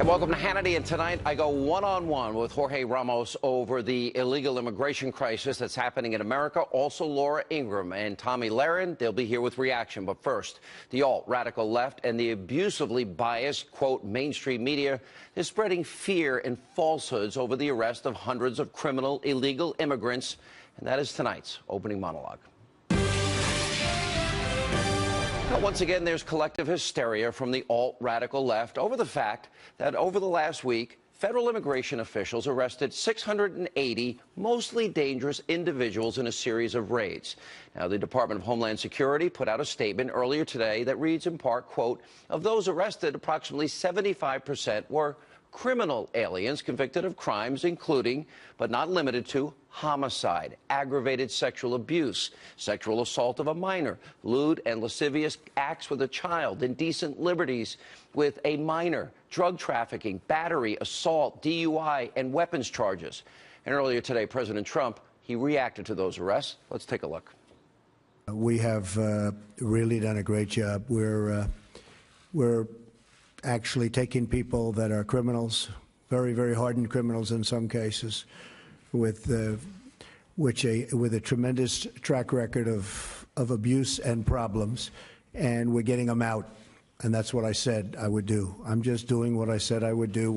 And welcome to Hannity. And tonight I go one-on-one with Jorge Ramos over the illegal immigration crisis that's happening in America. Also Laura Ingraham and Tommy Lahren. They'll be here with reaction. But first, the alt-radical left and the abusively biased, quote, mainstream media is spreading fear and falsehoods over the arrest of hundreds of criminal illegal immigrants. And that is tonight's opening monologue. Once again, there's collective hysteria from the alt-radical left over the fact that over the last week, federal immigration officials arrested 680 mostly dangerous individuals in a series of raids. Now, the Department of Homeland Security put out a statement earlier today that reads in part, quote, of those arrested, approximately 75% were criminal aliens convicted of crimes including, but not limited to, homicide, aggravated sexual abuse, sexual assault of a minor, lewd and lascivious acts with a child, indecent liberties with a minor, drug trafficking, battery, assault, DUI, and weapons charges. And earlier today, President Trump, he reacted to those arrests. Let's take a look. We have really done a great job. We're actually taking people that are criminals, very, very hardened criminals in some cases, with a tremendous track record of abuse and problems, and we're getting them out. And that's what I said I would do. I'm just doing what I said I would do.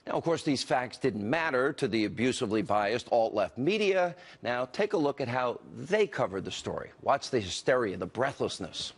Now, of course, these facts didn't matter to the abusively biased alt-left media. Now, take a look at how they covered the story. Watch the hysteria, the breathlessness.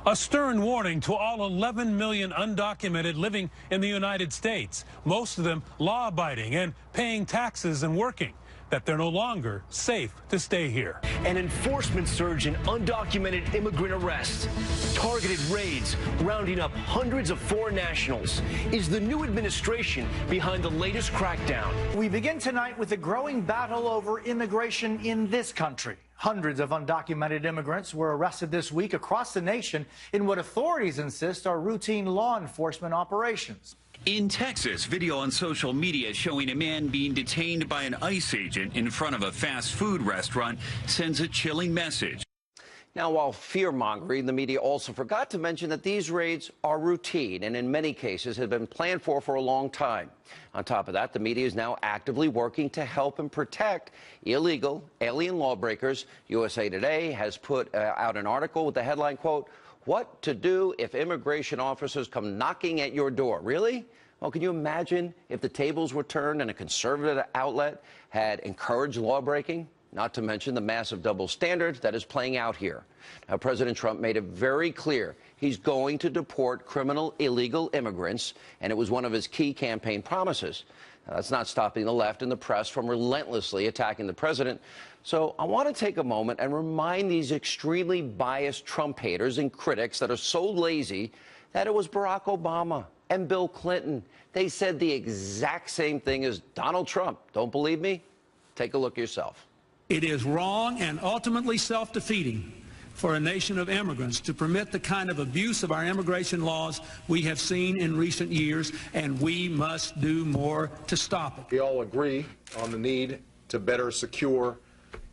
A stern warning to all 11 million undocumented living in the United States, most of them law-abiding and paying taxes and working, that they're no longer safe to stay here. An enforcement surge in undocumented immigrant arrests, targeted raids, rounding up hundreds of foreign nationals. Is the new administration behind the latest crackdown? We begin tonight with a growing battle over immigration in this country. Hundreds of undocumented immigrants were arrested this week across the nation in what authorities insist are routine law enforcement operations. In Texas, video on social media showing a man being detained by an ICE agent in front of a fast food restaurant sends a chilling message. Now, while fear-mongering, the media also forgot to mention that these raids are routine and in many cases have been planned for a long time. On top of that, the media is now actively working to help and protect illegal alien lawbreakers. USA Today has put out an article with the headline, quote, "What to do if immigration officers come knocking at your door." Really? Well, can you imagine if the tables were turned and a conservative outlet had encouraged lawbreaking? Not to mention the massive double standards that is playing out here. Now, President Trump made it very clear he's going to deport criminal illegal immigrants, and it was one of his key campaign promises. Now, that's not stopping the left and the press from relentlessly attacking the president. So I want to take a moment and remind these extremely biased Trump haters and critics that are so lazy that it was Barack Obama and Bill Clinton. They said the exact same thing as Donald Trump. Don't believe me? Take a look yourself. It is wrong and ultimately self-defeating for a nation of immigrants to permit the kind of abuse of our immigration laws we have seen in recent years, and we must do more to stop it. We all agree on the need to better secure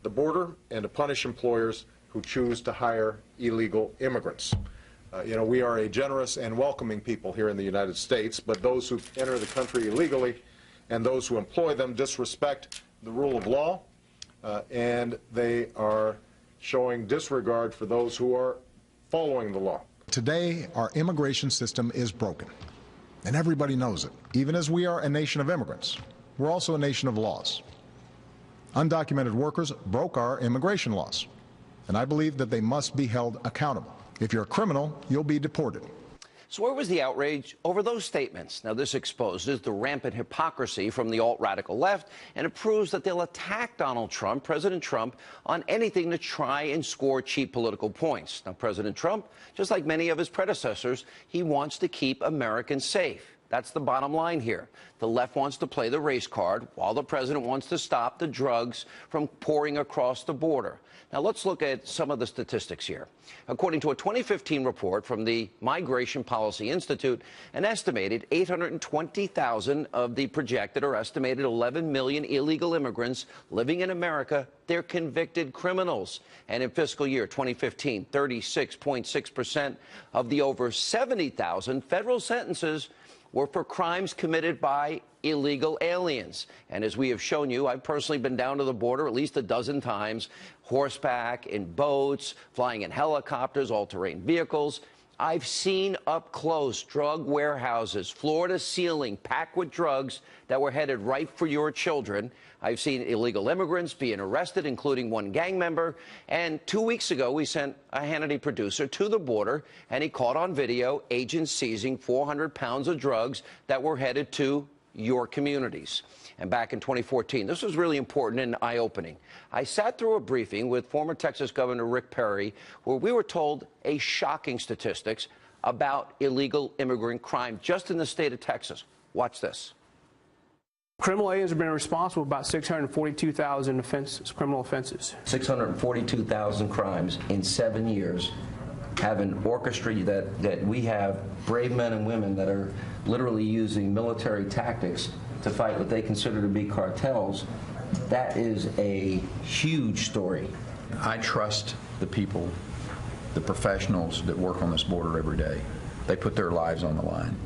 the border and to punish employers who choose to hire illegal immigrants. We are a generous and welcoming people here in the United States, but those who enter the country illegally and those who employ them disrespect the rule of law, and they are showing disregard for those who are following the law. Today, our immigration system is broken, and everybody knows it. Even as we are a nation of immigrants, we're also a nation of laws. Undocumented workers broke our immigration laws, and I believe that they must be held accountable. If you're a criminal, you'll be deported. So where was the outrage over those statements? Now, this exposes the rampant hypocrisy from the alt-radical left, and it proves that they'll attack Donald Trump, President Trump, on anything to try and score cheap political points. Now, President Trump, just like many of his predecessors, he wants to keep Americans safe. That's the bottom line here. The left wants to play the race card, while the president wants to stop the drugs from pouring across the border. Now, let's look at some of the statistics here. According to a 2015 report from the Migration Policy Institute, an estimated 820,000 of the projected or estimated 11 million illegal immigrants living in America, they're convicted criminals. And in fiscal year 2015, 36.6% of the over 70,000 federal sentences were for crimes committed by illegal aliens. And as we have shown you, I've personally been down to the border at least a dozen times, horseback, in boats, flying in helicopters, all-terrain vehicles. I've seen up close drug warehouses, floor to ceiling, packed with drugs that were headed right for your children. I've seen illegal immigrants being arrested, including one gang member. And 2 weeks ago, we sent a Hannity producer to the border, and he caught on video agents seizing 400 pounds of drugs that were headed to your communities. And back in 2014, this was really important and eye-opening. I sat through a briefing with former Texas Governor Rick Perry, where we were told a shocking statistics about illegal immigrant crime just in the state of Texas. Watch this. Criminal aliens have been responsible for about 642,000 criminal offenses. 642,000 crimes in 7 years have an orchestra that we have brave men and women that are literally using military tactics to fight what they consider to be cartels. That is a huge story. I trust the people, the professionals that work on this border every day. They put their lives on the line.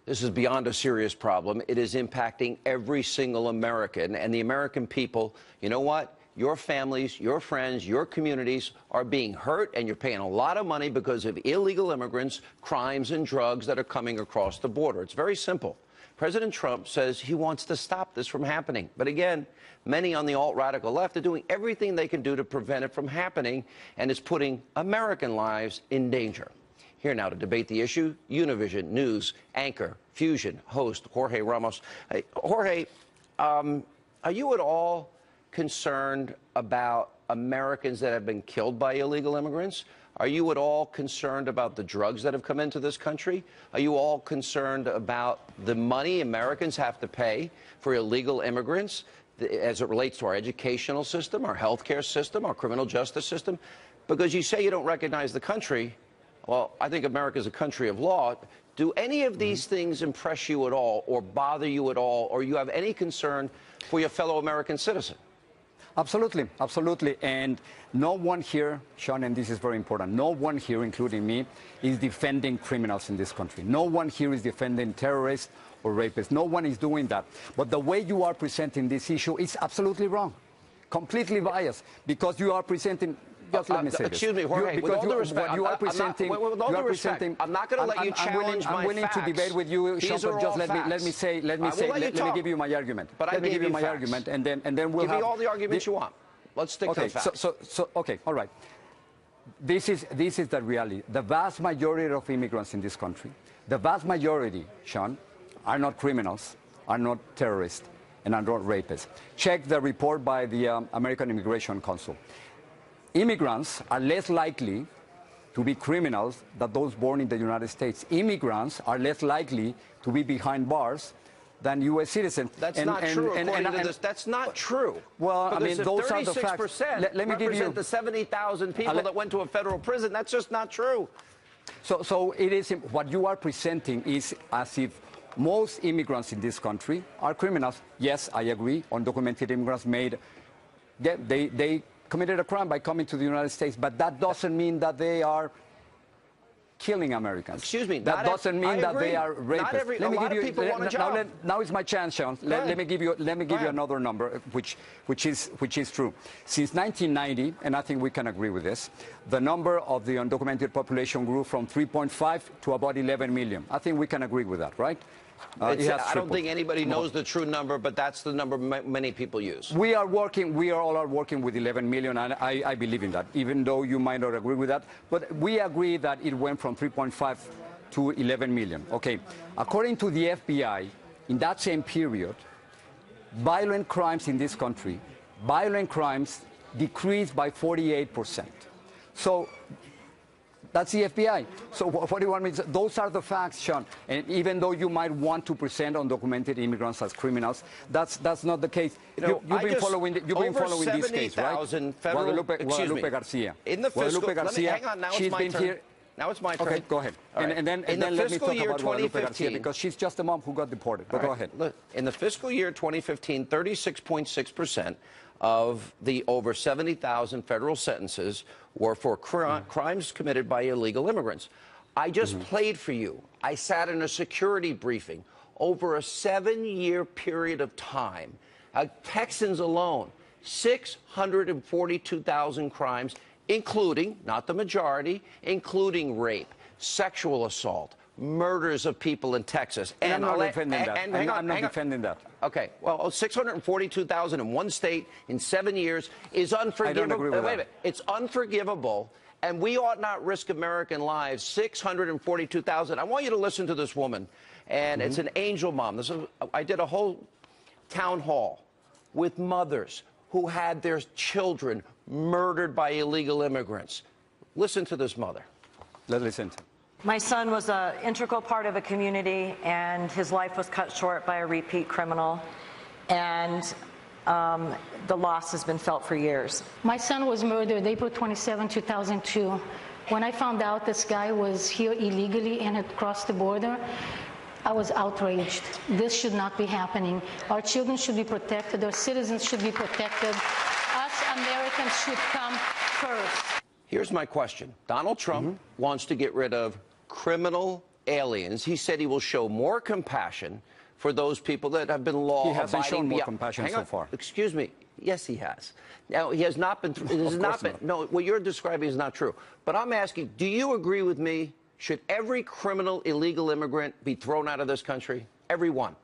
This is beyond a serious problem. It is impacting every single American. And the American people, you know what? Your families, your friends, your communities are being hurt, and you're paying a lot of money because of illegal immigrants, crimes, and drugs that are coming across the border. It's very simple. President Trump says he wants to stop this from happening. But again, many on the alt-radical left are doing everything they can do to prevent it from happening, and it's putting American lives in danger. Here now to debate the issue, Univision News anchor, Fusion host Jorge Ramos. Hey, Jorge, are you at all concerned about Americans that have been killed by illegal immigrants? Are you at all concerned about the drugs that have come into this country? Are you all concerned about the money Americans have to pay for illegal immigrants as it relates to our educational system, our healthcare system, our criminal justice system? Because you say you don't recognize the country. Well, I think America is a country of law. Do any of these things impress you at all or bother you at all, or you have any concern for your fellow American citizen? Absolutely, absolutely. And no one here, Sean, and this is very important, no one here, including me, is defending criminals in this country. No one here is defending terrorists or rapists. No one is doing that. But the way you are presenting this issue is absolutely wrong, completely biased, because you are presenting... Just let me say excuse me, Jorge, with all due respect, you are presenting... I'm not going to let you challenge my facts. I'm willing to debate with you, Sean, but just let me give you my argument. Let me give you my argument, and then we'll have... Give me all the arguments you want. Let's stick to the facts. Okay, all right. This is the reality. The vast majority of immigrants in this country, the vast majority, Sean, are not criminals, are not terrorists, and are not rapists. Check the report by the American Immigration Council. Immigrants are less likely to be criminals than those born in the United States. Immigrants are less likely to be behind bars than U.S. citizens. That's not true, according to this. That's not true. Well, I mean, those are the facts. Let me give you the 70,000 people that went to a federal prison. That's just not true. So it is what you are presenting is as if most immigrants in this country are criminals. Yes, I agree. Undocumented immigrants they committed a crime by coming to the United States, but that doesn't mean that they are killing Americans. Excuse me. That doesn't mean that they are rapists. Let me give you. Now is my chance, Sean. Let me give you another number, which is true. Since 1990, and I think we can agree with this, the number of the undocumented population grew from 3.5 to about 11 million. I think we can agree with that, right? I don't think anybody knows the true number, but that's the number many people use. We all are working with 11 million, and I believe in that, even though you might not agree with that. But we agree that it went from 3.5 to 11 million. Okay. According to the FBI, in that same period, violent crimes in this country, decreased by 48%. So that's the FBI. So what do you want me to say? Those are the facts, Sean. And even though you might want to present undocumented immigrants as criminals, that's not the case. You've been following this case, right? Guadalupe Garcia. In the fiscal, hang on, now it's my turn. Now it's my turn. Okay, go ahead. Right. And then let me talk about Guadalupe Garcia, because she's just the mom who got deported. But go ahead. Look, in the fiscal year 2015, 36.6% of the over 70,000 federal sentences were for crimes committed by illegal immigrants. I just played for you. I sat in a security briefing over a 7-year period of time. Texans alone, 642,000 crimes, including, not the majority, including rape, sexual assault, murders of people in Texas. And I'm not defending that. I'm not defending that. Okay, well, 642,000 in one state in 7 years is unforgivable. I don't agree with that. Wait a minute. It's unforgivable, and we ought not risk American lives. 642,000. I want you to listen to this woman, and it's an angel mom. I did a whole town hall with mothers who had their children murdered by illegal immigrants. Listen to this mother. Let's listen to. My son was an integral part of a community, and his life was cut short by a repeat criminal, and the loss has been felt for years. My son was murdered April 27, 2002. When I found out this guy was here illegally and had crossed the border, I was outraged. This should not be happening. Our children should be protected. Our citizens should be protected. Us Americans should come first. Here's my question. Donald Trump wants to get rid of criminal aliens. He said he will show more compassion for those people that have been law-abiding. He hasn't shown more compassion so far. Excuse me. Yes, he has. Now, he has not been. It has not been. No, what you're describing is not true. But I'm asking, do you agree with me? Should every criminal illegal immigrant be thrown out of this country? Every one.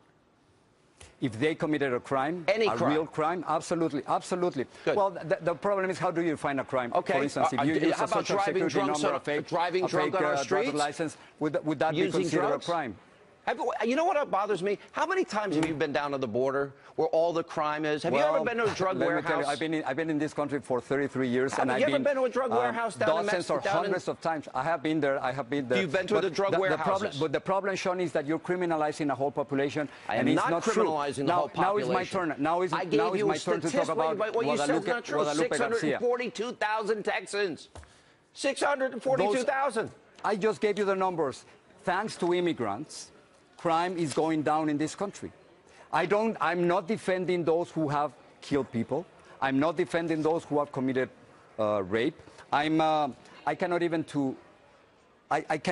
If they committed a crime, real crime, absolutely, absolutely. Good. Well, the problem is, how do you define a crime? Okay. For instance, if you use how a about social driving security drunk number, a fake on our streets? driver's license, would that be considered a crime? You know what bothers me? How many times have you been down to the border where all the crime is? Have you ever been to a drug warehouse? I've been in this country for 33 years, and I've been. Have you ever been to a drug warehouse down in Dozens or hundreds of times. I have been there. I have been there. You've been to the drug warehouses. But the problem, Sean, is that you're criminalizing a whole population, and it's not criminalizing the whole population. Now it's my turn. Now is my turn to talk about what you said is not true. 642,000 Texans. 642,000. I just gave you the numbers. Thanks to immigrants, crime is going down in this country. I'm not defending those who have killed people. I'm not defending those who have committed rape. I can't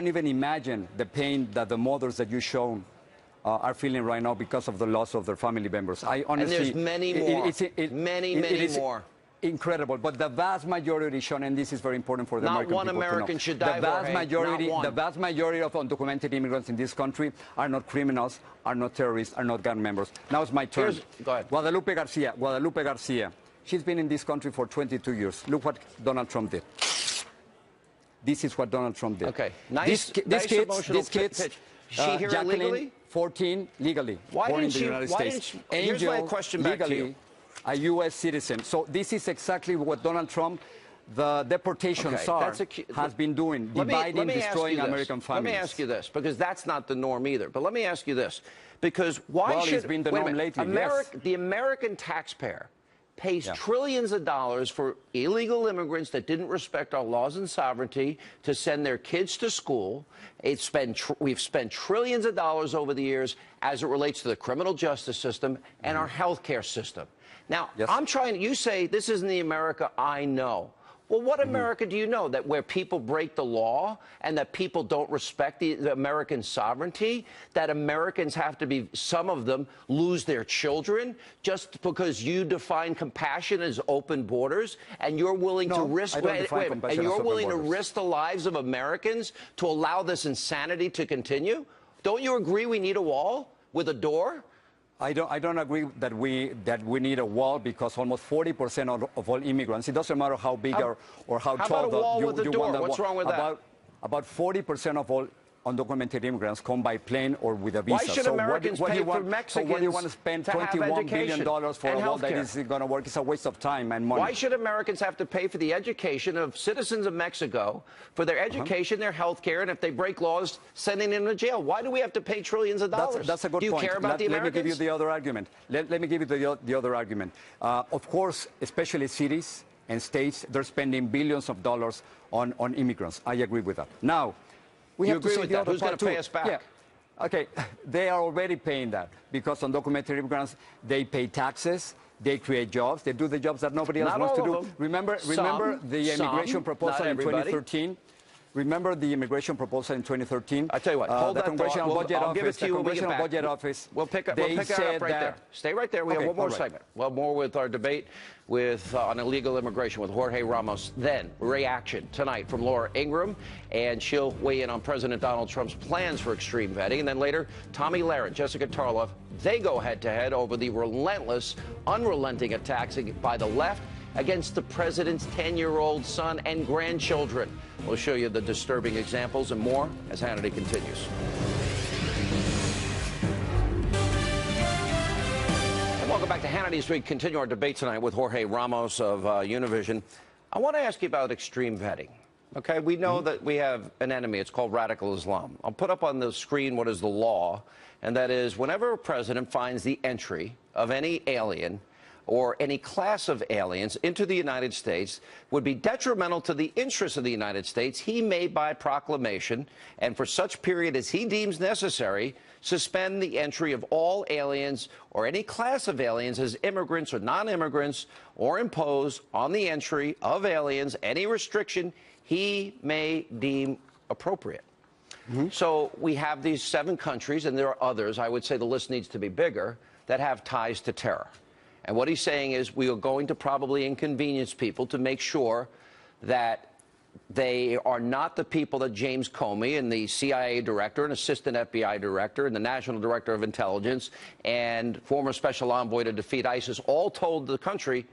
even imagine the pain that the mothers that you shown are feeling right now because of the loss of their family members. I honestly, and there's many more. Many more. Incredible, but the vast majority, Sean, and this is very important for the American people to know. Not one American should die. The vast majority of undocumented immigrants in this country are not criminals, are not terrorists, are not gang members. Now it's my turn. Go ahead. Guadalupe Garcia. She's been in this country for 22 years. Look what Donald Trump did. This is what Donald Trump did. Okay. These kids. She here Jacqueline, illegally? 14, legally. Born in the United States. Here's my question back to you. A U.S. citizen. So this is exactly what Donald Trump, the deportation czar, has been doing, dividing, destroying American families. Let me ask you this, because that's not the norm either. But let me ask you this, because why should... It's been the norm lately, yes. The American taxpayer pays trillions of dollars for illegal immigrants that didn't respect our laws and sovereignty to send their kids to school. We've spent trillions of dollars over the years as it relates to the criminal justice system and our health care system. Now, you say this isn't the America I know. Well, what America do you know? That where people break the law and that people don't respect the American sovereignty, that Americans have to be, some of them, lose their children just because you define compassion as open borders and you're willing to risk, and you're willing to risk the lives of Americans to allow this insanity to continue? Don't you agree we need a wall with a door? I don't agree that we need a wall, because almost 40% of all immigrants, it doesn't matter how big or how tall. How about a wall with a door? What's wrong with that? About 40% of all undocumented immigrants come by plane or with a visa. Why should Americans pay for Mexicans? What do you want to spend $21 billion for a wall that isn't going to work? It's a waste of time and money. Why should Americans have to pay for the education of citizens of Mexico, for their education, their health care, and if they break laws, sending them to jail? Why do we have to pay trillions of dollars? That's a good point. Do you care about the Americans? Let me give you the other argument. Let me give you the other argument. Of course, especially cities and states, they're spending billions of dollars on immigrants. I agree with that. Now, we have to see the other Who's going to pay us back? Yeah. Okay, they are already paying that, because undocumented immigrants, they pay taxes, they create jobs, they do the jobs that nobody else wants to do. Remember the immigration proposal in 2013? Remember the immigration proposal in 2013? I tell you what, hold the that Congressional thought. Budget I'll give it Office. to you The when we get Congressional back. Budget Office. We'll pick they that said up right there. Stay right there. We have Okay, one more all right. segment. Well, more with our debate with on illegal immigration with Jorge Ramos. Then reaction tonight from Laura Ingraham, and she'll weigh in on President Donald Trump's plans for extreme vetting. And then later, Tommy Lahren, Jessica Tarlov, they go head-to-head over the relentless, unrelenting attacks by the left against the president's 10-year-old son and grandchildren. We'll show you the disturbing examples and more as Hannity continues. And welcome back to Hannity's. We continue our debate tonight with Jorge Ramos of Univision. I want to ask you about extreme vetting. Okay, we know that we have an enemy. It's called radical Islam. I'll put up on the screen what is the law, and that is whenever a president finds the entry of any alien or any class of aliens into the United States would be detrimental to the interests of the United States, he may, by proclamation, and for such period as he deems necessary, suspend the entry of all aliens or any class of aliens as immigrants or non-immigrants, or impose on the entry of aliens any restriction he may deem appropriate. So we have these 7 countries, and there are others, I would say the list needs to be bigger, that have ties to terror. And what he's saying is we are going to probably inconvenience people to make sure that they are not the people that James Comey and the CIA director and assistant FBI director and the National Director of Intelligence and former special envoy to defeat ISIS all told the country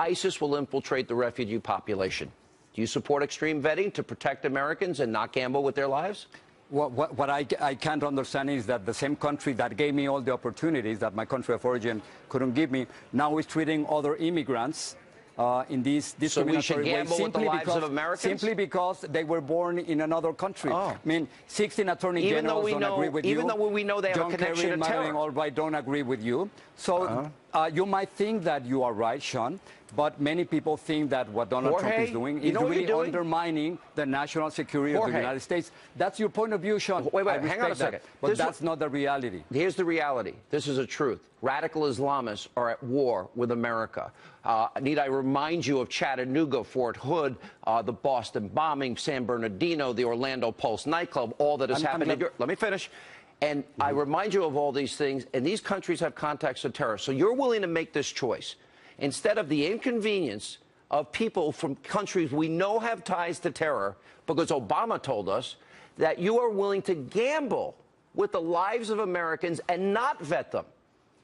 ISIS will infiltrate the refugee population. Do you support extreme vetting to protect Americans and not gamble with their lives? What I can't understand is that the same country that gave me all the opportunities that my country of origin couldn't give me now is treating other immigrants in these discriminatory ways simply because they were born in another country. I mean, 16 attorney generals don't agree with you. Even though we know they have John a connection Kerry and to terror. Madeleine Albright don't agree with you. So you might think that you are right, Sean, but many people think that what Donald Trump is doing is really undermining the national security of the United States. That's your point of view, Sean. Wait, hang on a second. But that's not the reality. Here's the reality. This is a truth. Radical Islamists are at war with America. Need I remind you of Chattanooga, Fort Hood, the Boston bombing, San Bernardino, the Orlando Pulse nightclub, all that has happened. Let me finish. And I remind you of all these things, and these countries have contacts with terror. So you're willing to make this choice. Instead of the inconvenience of people from countries we know have ties to terror, because Obama told us that you are willing to gamble with the lives of Americans and not vet them.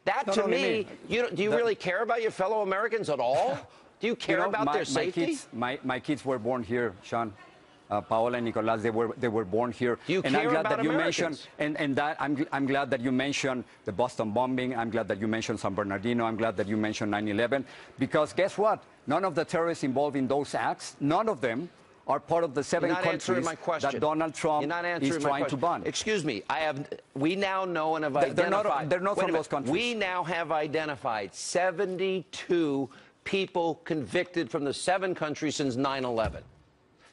That, to me, do you really care about your fellow Americans at all? Do you care about their safety? My kids were born here, Sean. Paola and Nicolas, they were born here. Do you and care I'm glad about that you Americans? mentioned, I'm glad that you mentioned the Boston bombing. I'm glad that you mentioned San Bernardino. I'm glad that you mentioned 9/11. Because guess what? None of the terrorists involved in those acts, none of them are part of the 7 countries that Donald Trump is trying to ban. Excuse me. We now know and have identified. They're not from those countries. We now have identified 72 people convicted from the 7 countries since 9/11.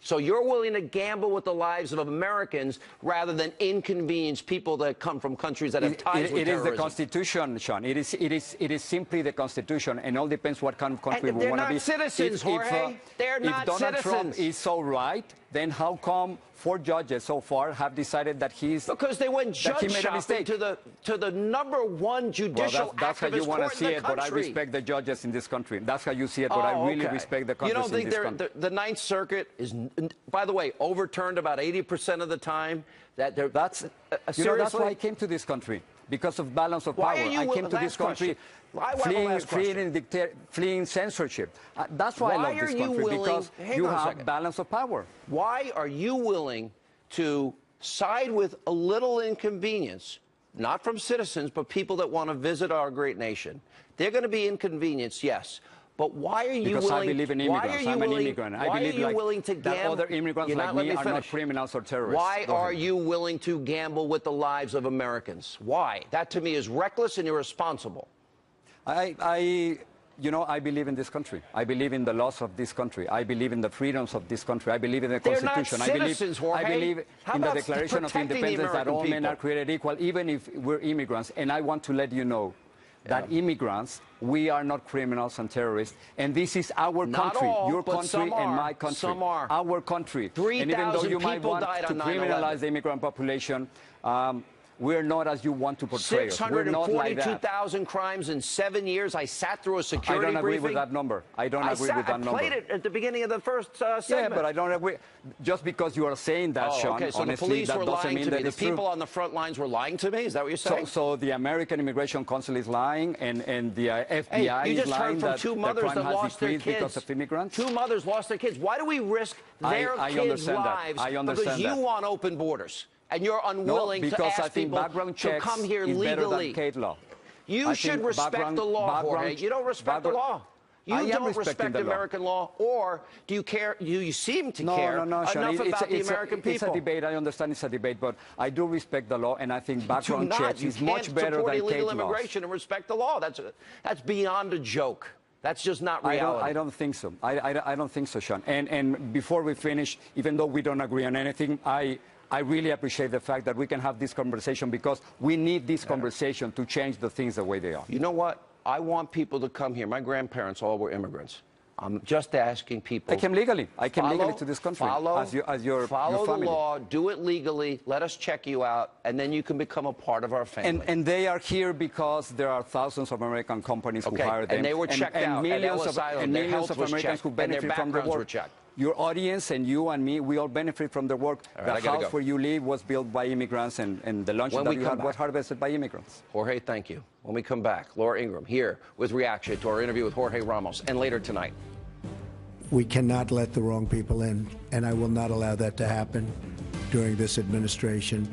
So you're willing to gamble with the lives of Americans rather than inconvenience people that come from countries that have ties with terrorism. It is the Constitution, Sean. It is simply the Constitution, and all depends what kind of country we want to be. They're not citizens, Jorge. They're not citizens. If Donald Trump is so right, then how come 4 judges so far have decided that he's because they went judge shopping to the #1 judicial that's how you want to see it, but I respect the judges in this country. That's how you see it, but I really respect the countries in this country. The Ninth Circuit is, by the way, overturned about 80% of the time. That's why I came to this country, because of balance of power. I came to this country fleeing censorship. That's why I love this country, because you have balance of power. Why are you willing to side with a little inconvenience, not from citizens, but people that want to visit our great nation? They're going to be inconvenienced, yes. But why are you willing? Because I believe in immigrants. I'm an immigrant. I believe that other immigrants like me are not criminals or terrorists. Why are you willing to gamble with the lives of Americans? Why? That to me is reckless and irresponsible. I believe in this country. I believe in the laws of this country. I believe in the freedoms of this country. I believe in the Constitution. They're not citizens, Jorge. I believe in the Declaration of Independence that all men are created equal, even if we're immigrants. And I want to let you know that immigrants, we are not criminals and terrorists, and this is our Not country, all, your but country some and are. my country. Some are. Our country. 3,000 and even though you might people want died to on 9/11. criminalize the immigrant population, we're not as you want to portray us. We're not like that. 642,000 crimes in 7 years. I sat through a security I don't agree briefing. with that number. I don't agree with that number. I played it at the beginning of the first segment. Yeah, but I don't agree. Just because you are saying that, Sean, okay, so honestly, the police that were doesn't lying mean to me. that The it's true. people on the front lines were lying to me? Is that what you're saying? So the American Immigration Council is lying, and the FBI you is just lying heard from that two the mothers crime that has lost their decreased because kids. of immigrants. Two mothers lost their kids. Why do we risk their I kids' understand that. lives I understand because you that. want open borders? And you're unwilling no, to because ask I think people background to checks come here is better than legally. Kate law. You I should think respect the law, Jorge. You don't respect the law. You don't respect American law, or do you care? You seem to care enough Sean, about the American people. It's a debate. I understand it's a debate, but I do respect the law, and I think background checks is much better than Kate laws. illegal immigration and respect the law. That's beyond a joke. That's just not reality. I don't think so. I don't think so, Sean. And before we finish, even though we don't agree on anything, I really appreciate the fact that we can have this conversation because we need this conversation to change the things the way they are. You know what? I want people to come here. My grandparents all were immigrants. I'm just asking people. I came legally. I came legally to this country as your Follow family. the law. Do it legally. Let us check you out, and then you can become a part of our family. And they are here because there are thousands of American companies who hire them. And they were checked out. Millions and millions of Americans who benefit from their work. Your audience and you and me, we all benefit from their work. The house where you live was built by immigrants, and the lunch that you had was harvested by immigrants. Jorge, thank you. When we come back, Laura Ingraham here with reaction to our interview with Jorge Ramos, and later tonight. We cannot let the wrong people in, and I will not allow that to happen during this administration.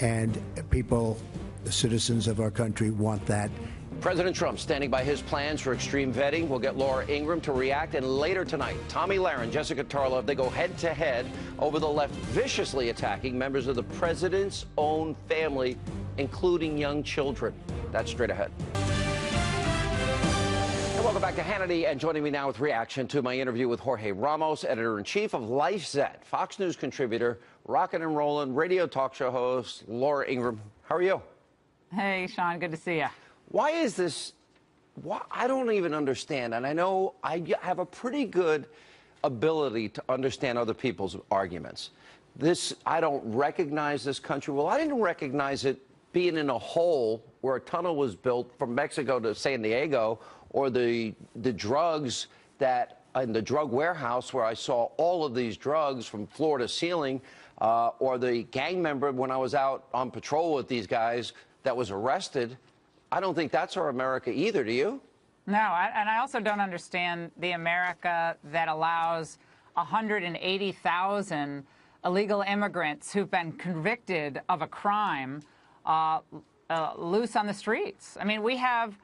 And people, the citizens of our country, want that. President Trump standing by his plans for extreme vetting. We'll get Laura Ingraham to react. And later tonight, Tommy Lahren, Jessica Tarlov, they go head-to-head over the left viciously attacking members of the president's own family, including young children. That's straight ahead. And welcome back to Hannity. And joining me now with reaction to my interview with Jorge Ramos, editor-in-chief of LifeZette, Fox News contributor, Rockin' and Rollin' radio talk show host, Laura Ingraham. How are you? Hey, Sean. Good to see you. Why is this? I don't even understand. And I know I have a pretty good ability to understand other people's arguments. I don't recognize this country. Well, I didn't recognize it being in a hole where a tunnel was built from Mexico to San Diego, or the drugs that in the drug warehouse where I saw all of these drugs from floor to ceiling, or the gang member when I was out on patrol with these guys that was arrested. I don't think that's our America either, do you? No, and I also don't understand the America that allows 180,000 illegal immigrants who've been convicted of a crime loose on the streets. I mean, we have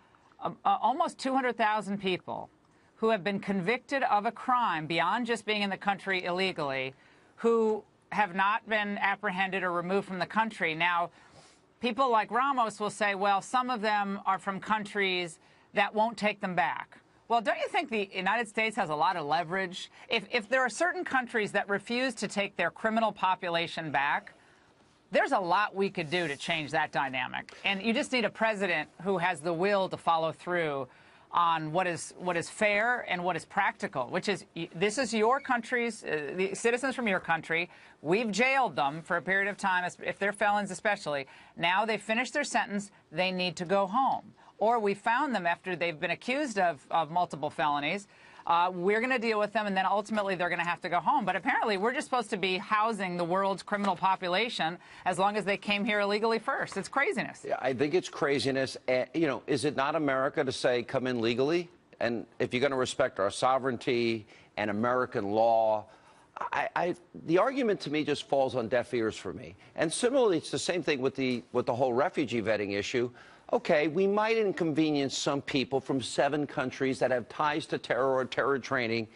almost 200,000 people who have been convicted of a crime beyond just being in the country illegally, who have not been apprehended or removed from the country. Now, people like Ramos will say, well, some of them are from countries that won't take them back. Well, don't you think the United States has a lot of leverage? If there are certain countries that refuse to take their criminal population back, there's a lot we could do to change that dynamic. And you just need a president who has the will to follow through on what is fair and what is practical, which is, this is your country's, the citizens from your country. We've jailed them for a period of time, if they're felons especially. Now they've finished their sentence, they need to go home. Or we found them after they've been accused of multiple felonies. We're going to deal with them, and then ultimately they're going to have to go home. But apparently we're just supposed to be housing the world's criminal population as long as they came here illegally first. It's craziness. Yeah, I think it's craziness. You know, is it not America to say come in legally? And if you're going to respect our sovereignty and American law, the argument to me just falls on deaf ears for me. And similarly, it's the same thing with the whole refugee vetting issue. Okay, we might inconvenience some people from 7 countries that have ties to terror or terror training,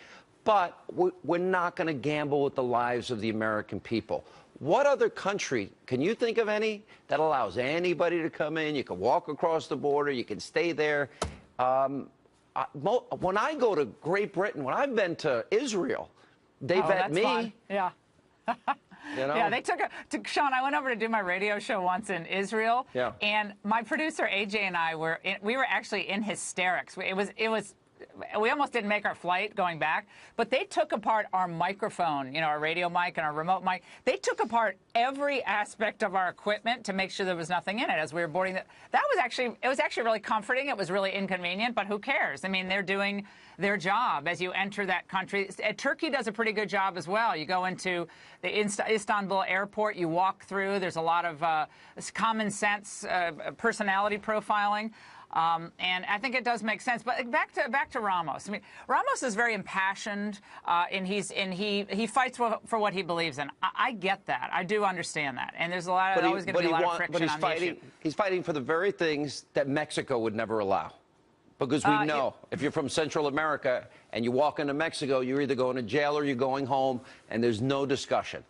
but we're not going to gamble with the lives of the American people. What other country, can you think of any, that allows anybody to come in? You can walk across the border, you can stay there. When I go to Great Britain, when I've been to Israel, they vet me. Fun. Yeah. You know? Yeah, they took Sean, I went over to do my radio show once in Israel, and my producer AJ and I were actually in hysterics. We almost didn't make our flight going back, but they took apart our microphone, our radio mic and our remote mic. They took apart every aspect of our equipment to make sure there was nothing in it as we were boarding. It was actually really comforting. It was really inconvenient, but who cares? I mean, they're doing their job as you enter that country. Turkey does a pretty good job as well. You go into the Istanbul airport, you walk through. There's a lot of common sense personality profiling. And I think it does make sense. But back to Ramos. I mean, Ramos is very impassioned, and he fights for what he believes in. I get that. I do understand that. And there's always going to be a lot of friction on the issue. He's fighting for the very things that Mexico would never allow. Because we know if you're from Central America and you walk into Mexico, you're either going to jail or you're going home, and there's no discussion.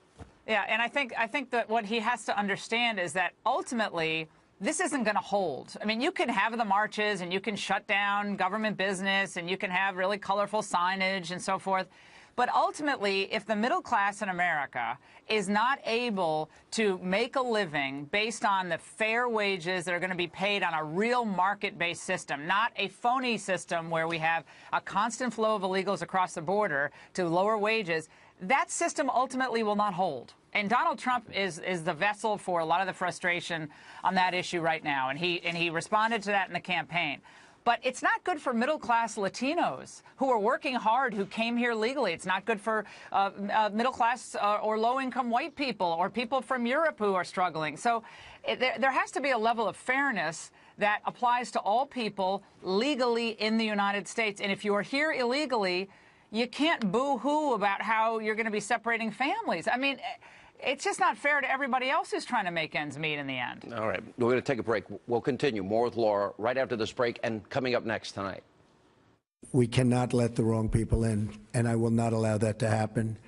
Yeah, and I think that what he has to understand is that ultimately this isn't going to hold. I mean, you can have the marches and you can shut down government business and you can have really colorful signage and so forth. But ultimately, if the middle class in America is not able to make a living based on the fair wages that are going to be paid on a real market-based system, not a phony system where we have a constant flow of illegals across the border to lower wages, that system ultimately will not hold. And Donald Trump is the vessel for a lot of the frustration on that issue right now, and he responded to that in the campaign. But it's not good for middle-class Latinos who are working hard, who came here legally. It's not good for middle-class or low-income white people or people from Europe who are struggling. So there has to be a level of fairness that applies to all people legally in the United States. And if you are here illegally, you can't boo-hoo about how you're going to be separating families. I mean, it's just not fair to everybody else who's trying to make ends meet in the end. All right. We're going to take a break. We'll continue more with Laura right after this break and coming up next tonight. We cannot let the wrong people in, and I will not allow that to happen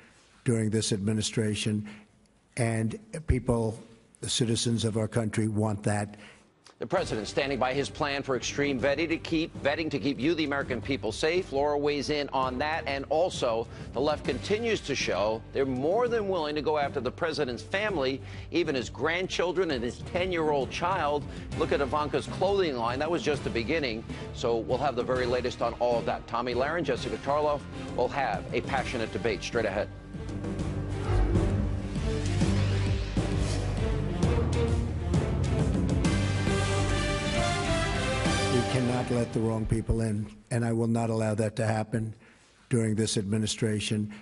during this administration. And people, the citizens of our country, want that. The president standing by his plan for extreme vetting to keep you, the American people, safe. Laura weighs in on that. And also, the left continues to show they're more than willing to go after the president's family, even his grandchildren and his 10-year-old child. Look at Ivanka's clothing line. That was just the beginning. So we'll have the very latest on all of that. Tommy Lahren, Jessica Tarloff will have a passionate debate straight ahead. Cannot let the wrong people in, and I will not allow that to happen during this administration.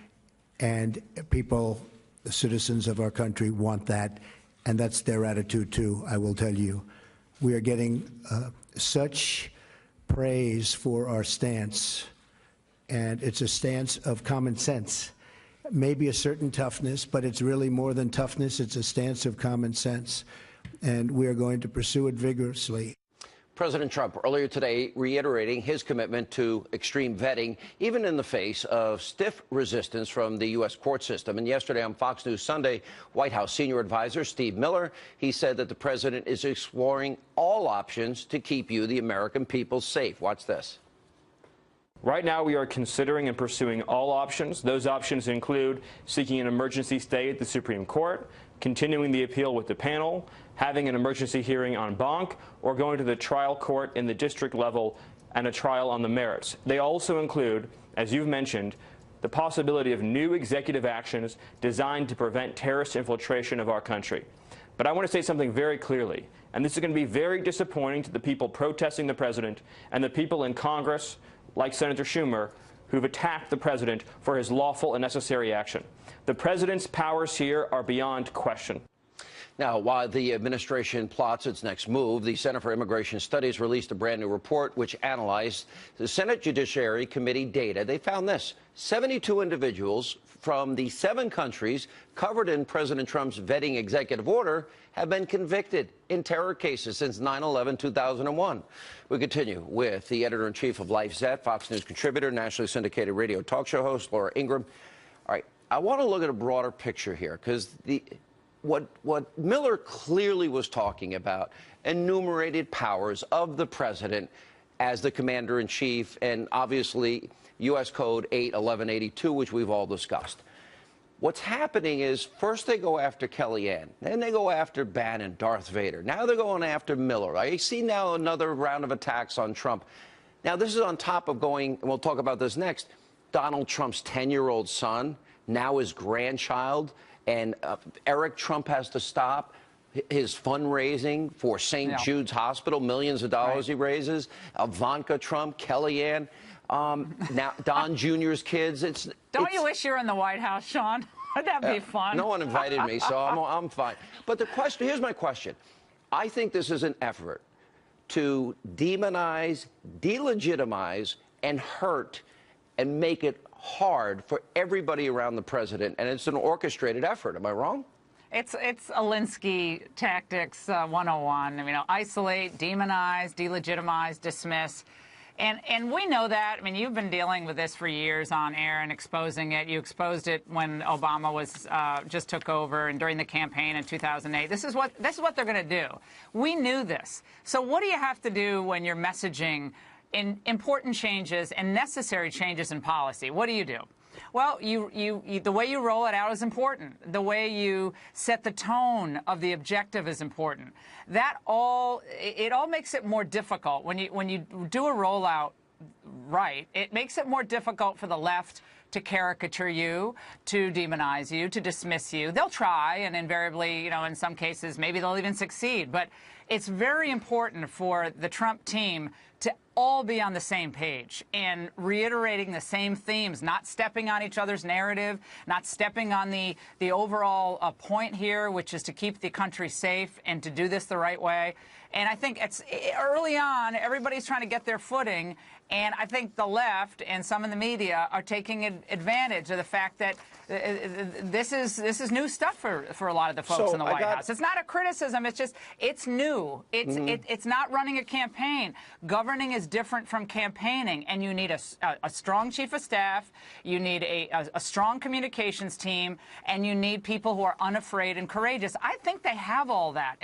And people, the citizens of our country, want that, and that's their attitude too, I will tell you. We are getting such praise for our stance, and it's a stance of common sense. Maybe a certain toughness, but it's really more than toughness. It's a stance of common sense, and we are going to pursue it vigorously. President Trump earlier today reiterating his commitment to extreme vetting, even in the face of stiff resistance from the U.S. court system. And yesterday on Fox News Sunday, White House senior advisor Steve Miller, he said that the president is exploring all options to keep you, the American people, safe. Watch this. Right now, we are considering and pursuing all options. Those options include seeking an emergency stay at the Supreme Court, continuing the appeal with the panel, having an emergency hearing en banc, or going to the trial court in the district level and a trial on the merits. They also include, as you've mentioned, the possibility of new executive actions designed to prevent terrorist infiltration of our country. But I want to say something very clearly, and this is going to be very disappointing to the people protesting the president and the people in Congress, like Senator Schumer, who've attacked the president for his lawful and necessary action. The president's powers here are beyond question. Now, while the administration plots its next move, the Center for Immigration Studies released a brand new report which analyzed the Senate Judiciary Committee data. They found this: 72 individuals from the 7 countries covered in President Trump's vetting executive order have been convicted in terror cases since 9/11/2001. We continue with the editor-in-chief of LifeZette, Fox News contributor, nationally syndicated radio talk show host, Laura Ingraham. All right, I want to look at a broader picture here, because what Miller clearly was talking about, enumerated powers of the president as the commander-in-chief, and obviously U.S. Code 81182, which we've all discussed. What's happening is first they go after Kellyanne, then they go after Bannon, Darth Vader. Now they're going after Miller. I see now another round of attacks on Trump. Now this is on top of going, and we'll talk about this next, Donald Trump's 10-year-old son, now his grandchild, and Eric Trump has to stop his fundraising for St. Jude's Hospital, millions of dollars he raises, Ivanka Trump, Kellyanne. Now Don Jr.'s kids. Don't you wish you were in the White House, Sean? That'd be fun. No one invited me, so I'm fine. But the question, here's my question. I think this is an effort to demonize, delegitimize, and hurt and make it hard for everybody around the president. And it's an orchestrated effort. Am I wrong? It's Alinsky tactics 101. I mean, isolate, demonize, delegitimize, dismiss. And we know that. I mean, you've been dealing with this for years on air and exposing it. You exposed it when Obama was just took over and during the campaign in 2008. This is what they're going to do. We knew this. So what do you have to do when you're messaging in important changes and necessary changes in policy? What do you do? Well, the way you roll it out is important. The way you set the tone of the objective is important. It all makes it more difficult when you do a rollout right. It makes it more difficult for the left to caricature you, to demonize you, to dismiss you. They'll try, and invariably, in some cases, maybe they'll even succeed. But it's very important for the Trump team to all be on the same page and reiterating the same themes, not stepping on each other's narrative, not stepping on the overall point here, which is to keep the country safe and to do this the right way. And I think it's early on, everybody's trying to get their footing. And I think the left and some in the media are taking advantage of the fact that this is new stuff for a lot of the folks in the White House. It's not a criticism. It's new. It's not running a campaign. Governing is different from campaigning, and you need a strong chief of staff. You need a strong communications team, and you need people who are unafraid and courageous. I think they have all that,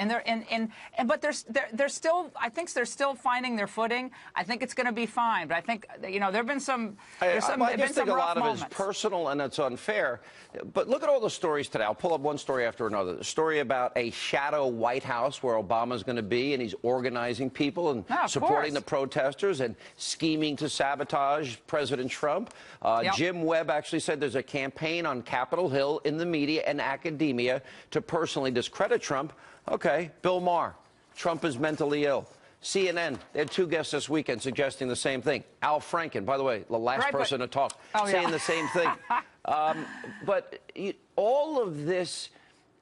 but they're still. I think they're still finding their footing. I think it's going to be fine. But I think there've been some. I just think a lot of it is personal and it's unfair. But look at all the stories today. I'll pull up one story after another. The story about a shadow White House where Obama's going to be, and he's organizing people and supporting the protesters and scheming to sabotage President Trump. Jim Webb actually said there's a campaign on Capitol Hill in the media and academia to personally discredit Trump. Okay, Bill Maher, Trump is mentally ill. CNN, they had two guests this weekend suggesting the same thing. Al Franken, by the way, the last person to talk, saying the same thing. But all of this,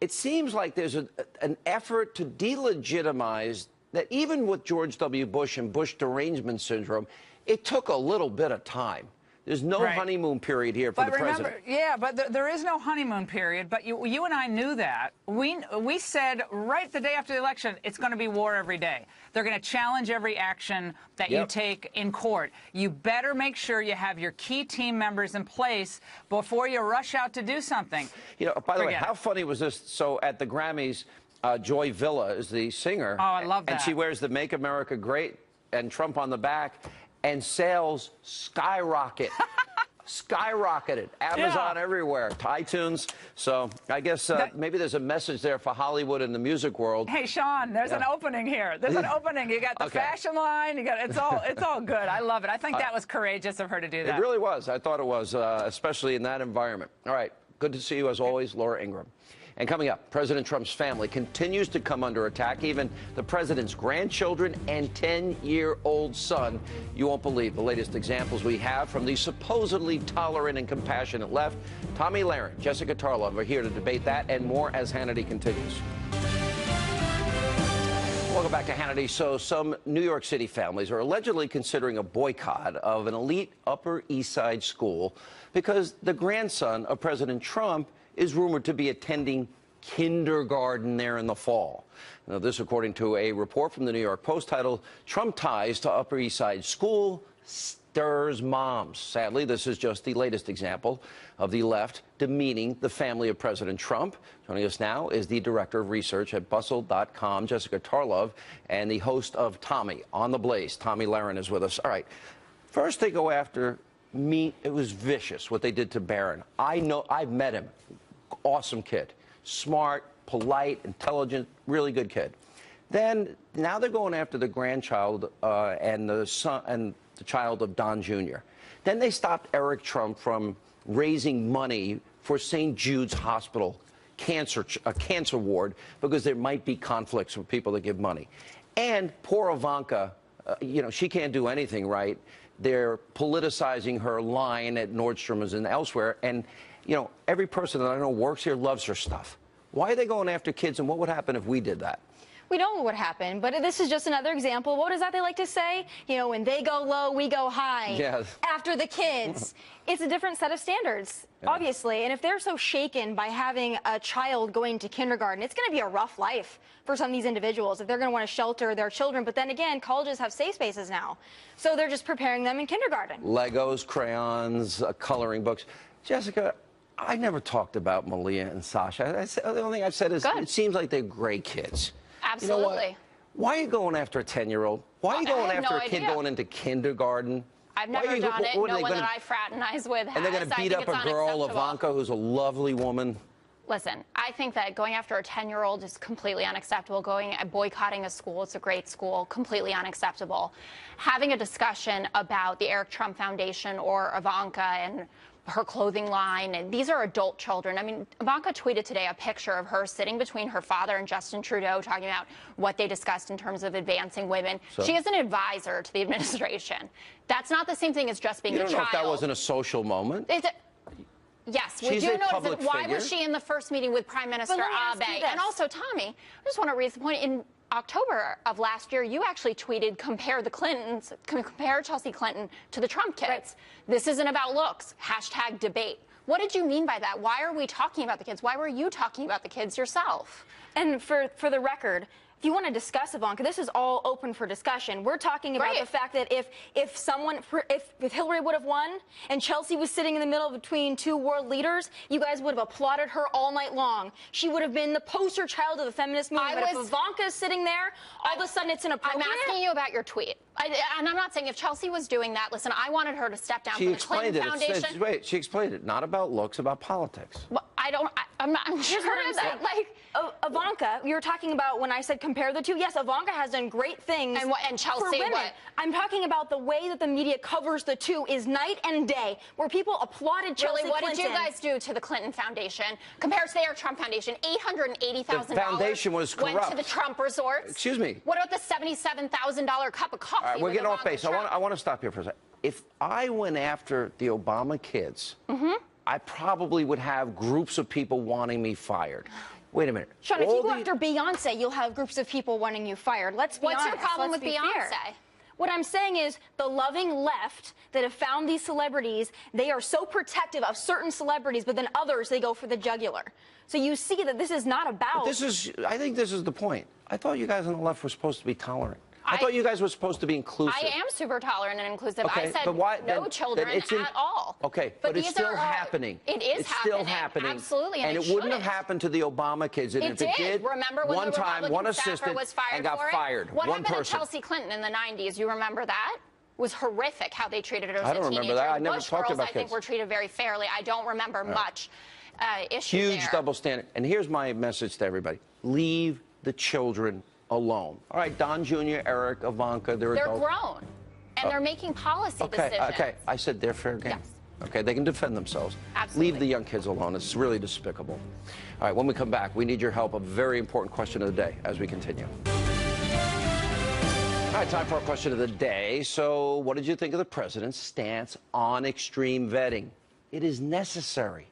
it seems like there's an effort to delegitimize that even with George W. Bush and Bush derangement syndrome, it took a little bit of time. There's no honeymoon period here for the president. Yeah, but there is no honeymoon period. But you and I knew that. We said right the day after the election, it's going to be war every day. They're going to challenge every action that you take in court. You better make sure you have your key team members in place before you rush out to do something. By the way, how funny was this? So at the Grammys, Joy Villa is the singer. Oh, I love that. And she wears the Make America Great and Trump on the back. And sales skyrocketed. Amazon everywhere, iTunes. So I guess maybe there's a message there for Hollywood and the music world. Hey, Sean, there's an opening here. There's an opening. You got the fashion line. You got it's all good. I love it. I think that was courageous of her to do that. It really was. I thought it was, especially in that environment. All right. Good to see you as always, Laura Ingraham. And coming up, President Trump's family continues to come under attack. Even the president's grandchildren and 10-year-old son. You won't believe the latest examples we have from the supposedly tolerant and compassionate left. Tomi Lahren, Jessica Tarlov are here to debate that and more as Hannity continues. Welcome back to Hannity. So some New York City families are allegedly considering a boycott of an elite Upper East Side school because the grandson of President Trump is rumored to be attending kindergarten there in the fall. Now, this according to a report from the New York Post titled, "Trump Ties to Upper East Side School Stirs Moms." Sadly, this is just the latest example of the left demeaning the family of President Trump. Joining us now is the director of research at Bustle.com, Jessica Tarlov, and the host of Tommy on the Blaze. Tomi Lahren is with us. All right. First, they go after me. It was vicious what they did to Barron. I know, I've met him. awesome kid. Smart, polite, intelligent, really good kid. Then, now they're going after the grandchild and the son and the child of Don Jr. Then they stopped Eric Trump from raising money for St. Jude's Hospital a cancer ward because there might be conflicts with people that give money. And poor Ivanka, you know, she can't do anything right. They're politicizing her line at Nordstrom's and elsewhere. And, you know, every person that I know works here loves her stuff. Why are they going after kids, and what would happen if we did that? We don't know what happened, but this is just another example. What is that they like to say? You know, when they go low, we go high. Yes. After the kids. It's a different set of standards, obviously. And if they're so shaken by having a child going to kindergarten, it's going to be a rough life for some of these individuals if they're going to want to shelter their children. But then again, colleges have safe spaces now. So they're just preparing them in kindergarten. Legos, crayons, coloring books. Jessica, I never talked about Malia and Sasha. The only thing I've said is it seems like they're great kids. Absolutely. You know what? Why are you going after a 10-year-old? Why are you going after a kid going into kindergarten? I've never done it. No one that I fraternize with has. And they're going to beat up a girl, Ivanka, who's a lovely woman. Listen, I think that going after a 10-year-old is completely unacceptable. Boycotting a school, it's a great school, completely unacceptable. Having a discussion about the Eric Trump Foundation or Ivanka and her clothing line, and these are adult children. I mean, Ivanka tweeted today a picture of her sitting between her father and Justin Trudeau talking about what they discussed in terms of advancing women. So, she is an advisor to the administration. That's not the same thing as just being a child. You don't know if that wasn't a social moment? Yes, we do notice that. Why was she in the first meeting with Prime Minister Abe? And also, Tommy, I just want to raise the point. In October of last year, you actually tweeted, compare Chelsea Clinton to the Trump kids. Right. This isn't about looks. #debate. What did you mean by that? Why are we talking about the kids? Why were you talking about the kids yourself? And for the record, if you want to discuss Ivanka, this is all open for discussion. We're talking about the fact that if Hillary would have won and Chelsea was sitting in the middle between two world leaders, you guys would have applauded her all night long. She would have been the poster child of the feminist movement. But if Ivanka is sitting there, all of a sudden it's inappropriate. I'm asking you about your tweet. And I'm not saying if Chelsea was doing that, listen, I wanted her to step down from the Clinton Foundation. Wait, she explained it. Not about looks, about politics. Well, I'm sure that, Ivanka, you were talking about when I said compare the two. Yes, Ivanka has done great things. And Chelsea, for women. I'm talking about the way that the media covers the two is night and day, where people applauded Chelsea Clinton. What did you guys do to the Clinton Foundation compared to the Eric Trump Foundation? $880,000 the foundation was corrupt. Went to the Trump resorts. Excuse me. What about the $77,000 cup of coffee? All right, we're getting off base. I want to stop here for a second. If I went after the Obama kids, I probably would have groups of people wanting me fired. Wait a minute. Sean, if you go after Beyonce, you'll have groups of people wanting you fired. Let's be honest. What's your problem with Beyonce? What I'm saying is the loving left that have found these celebrities, they are so protective of certain celebrities, but then others, they go for the jugular. So you see that this is not about... I think this is the point. I thought you guys on the left were supposed to be tolerant. I thought you guys were supposed to be inclusive. I am super tolerant and inclusive. Okay, I said no children at all. Okay, but it's still happening. It is it's still happening. Absolutely, and it wouldn't have happened to the Obama kids. And it did. Remember when one the time, one Republican assistant was fired and got for it? fired. What one happened person. to Chelsea Clinton in the 90s? You remember that? It was horrific how they treated her as a teenager. I don't remember that. I never Bush talked girls, about I think, were treated very fairly. I don't remember much issue there. Huge double standard. And here's my message to everybody. Leave the children alone. All right, Don Jr., Eric, Ivanka, they're adults. Grown, and they're making policy decisions. Okay, I said they're fair game. Yes. Okay, they can defend themselves. Absolutely. Leave the young kids alone. It's really despicable. All right, when we come back, we need your help. A very important question of the day as we continue. All right, time for our question of the day. So, what did you think of the president's stance on extreme vetting? It is necessary.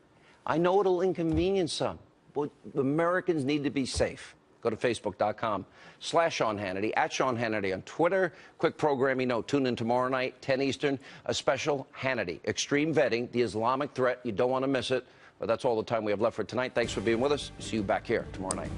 I know it'll inconvenience some, but Americans need to be safe. Go to Facebook.com/Sean Hannity, @Sean Hannity on Twitter. Quick programming note, tune in tomorrow night, 10 Eastern, a special Hannity. Extreme vetting, the Islamic threat. You don't want to miss it. But that's all the time we have left for tonight. Thanks for being with us. See you back here tomorrow night.